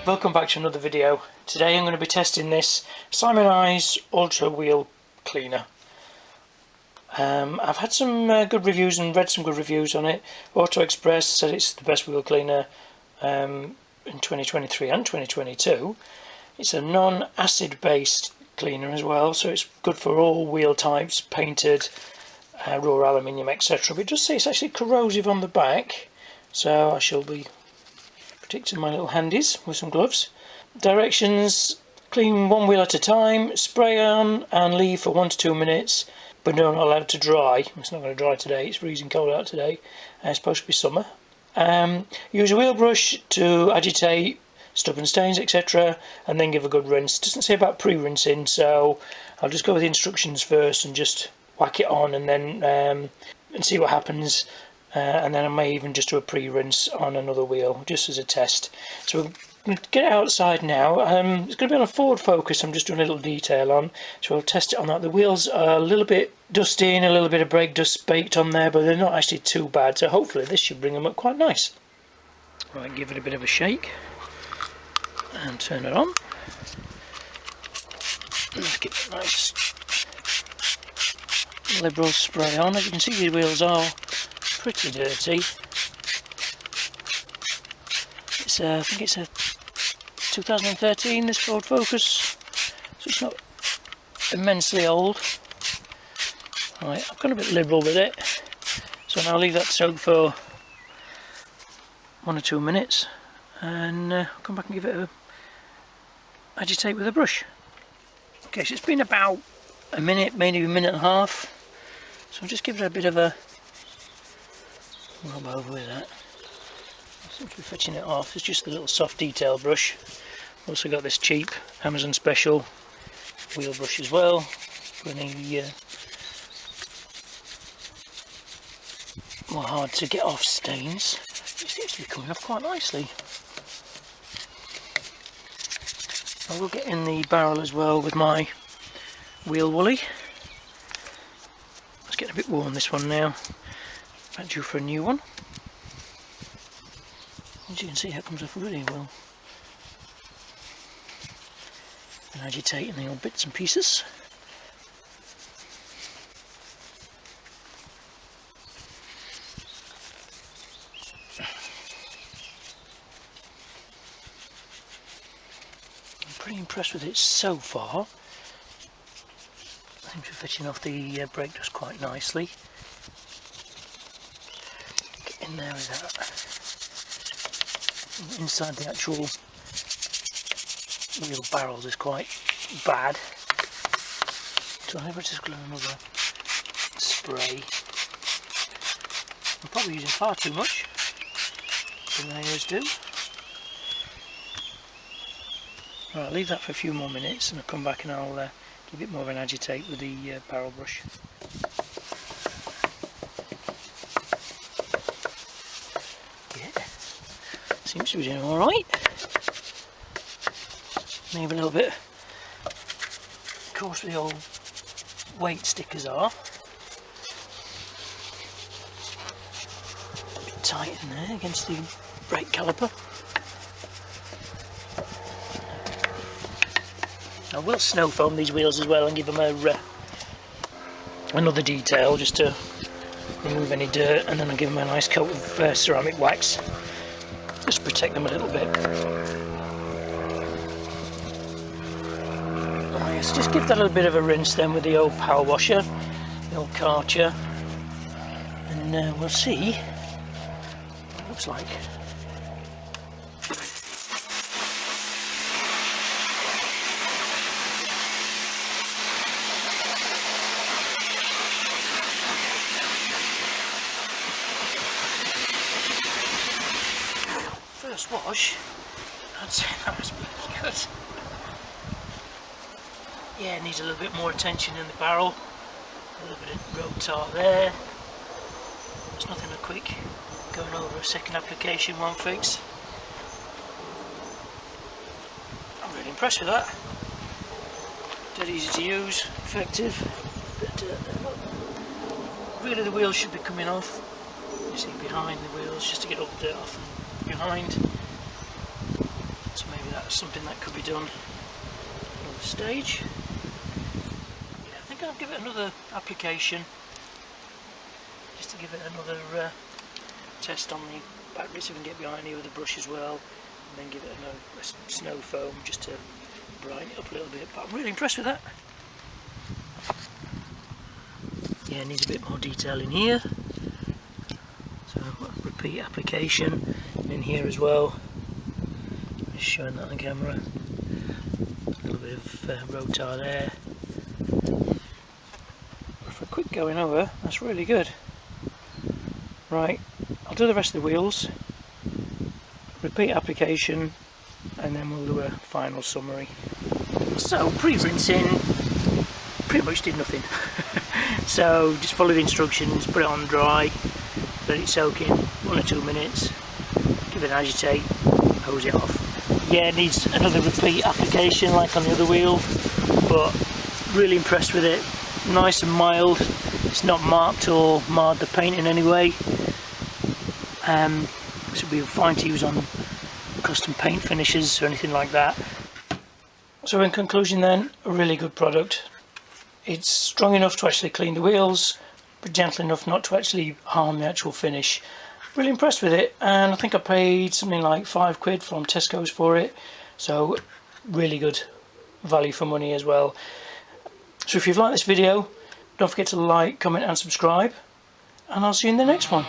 Welcome back to another video. Today I'm going to be testing this Simoniz Ultra Wheel Cleaner. I've had some good reviews and read some good reviews on it. Auto Express said it's the best wheel cleaner in 2023 and 2022. It's a non-acid based cleaner as well, so it's good for all wheel types, painted, raw aluminium, etc. But it does say it's actually corrosive on the back, so I shall be protecting my little handies with some gloves. Directions: clean one wheel at a time, spray on and leave for 1 to 2 minutes, but don't allow it to dry. It's not going to dry today, it's freezing cold out today, it's supposed to be summer. Use a wheel brush to agitate stubborn stains, etc., and then give a good rinse. It doesn't say about pre-rinsing, so I'll just go with the instructions first and just whack it on and then and see what happens. And then I may even just do a pre-rinse on another wheel just as a test. So we'll get it outside now. It's going to be on a Ford Focus. I'm just doing a little detail on, so I'll test it on that. The wheels are a little bit dusty and a little bit of brake dust baked on there, but they're not actually too bad, so hopefully this should bring them up quite nice. Right, give it a bit of a shake and turn it on. Let's get a nice liberal spray on. As you can see, these wheels are pretty dirty. It's I think it's a 2013, this Ford Focus, so it's not immensely old. Right, I've gone a bit liberal with it, so now I'll leave that soak for 1 or 2 minutes and come back and give it a agitate with a brush. Okay, so it's been about a minute, maybe a minute and a half, so I'll just give it a bit of a rub over with that. I seem to be fetching it off. It's just a little soft detail brush. Also got this cheap Amazon special wheel brush as well for any more hard to get off stains. It seems to be coming off quite nicely. I will get in the barrel as well with my wheel woolly. It's getting a bit worn, this one now. About due for a new one. As you can see, it comes off really well. And agitating the old bits and pieces. I'm pretty impressed with it so far. I think we're fetching off the brake dust quite nicely. Get in there with that. Inside the actual wheel barrels is quite bad, so I think we're just going to another spray. I'm probably using far too much than I always do. Right, I'll leave that for a few more minutes and I'll come back and I'll give it more of an agitate with the barrel brush. Seems to be doing alright. Maybe a little bit, of course, the old weight stickers are a bit tight in there against the brake caliper. I will snow foam these wheels as well and give them another detail just to remove any dirt, and then I'll give them a nice coat of ceramic wax. Just protect them a little bit. Oh yes, just give that a little bit of a rinse then with the old power washer, the old Karcher, and we'll see what it looks like. First wash, I'd say that was pretty good. Yeah, it needs a little bit more attention in the barrel. A little bit of road tar there. It's nothing a quick going over a second application, one fix. I'm really impressed with that. Dead easy to use, effective. But really the wheels should be coming off. You see behind the wheels, just to get all the dirt off behind. So maybe that's something that could be done at another stage. Yeah, I think I'll give it another application, just to give it another test on the back bit, so we can get behind here with the brush as well, and then give it a snow foam just to brighten it up a little bit. But I'm really impressed with that. Yeah, it needs a bit more detail in here, so repeat application in here as well. Just showing that on the camera. A little bit of rotar there. For a quick going over, that's really good. Right, I'll do the rest of the wheels, repeat application, and then we'll do a final summary. So pre-rinsing, pretty much did nothing. So just follow the instructions, put it on dry, let it soak in 1 or 2 minutes, give it an agitate, hose it off. Yeah, it needs another repeat application like on the other wheel, but really impressed with it. Nice and mild, it's not marked or marred the paint in any way. This would be fine to use on custom paint finishes or anything like that. So in conclusion then, a really good product. It's strong enough to actually clean the wheels, but gentle enough not to actually harm the actual finish. Really impressed with it, and I think I paid something like £5 from Tesco's for it, so really good value for money as well. So if you've liked this video, don't forget to like, comment and subscribe, and I'll see you in the next one.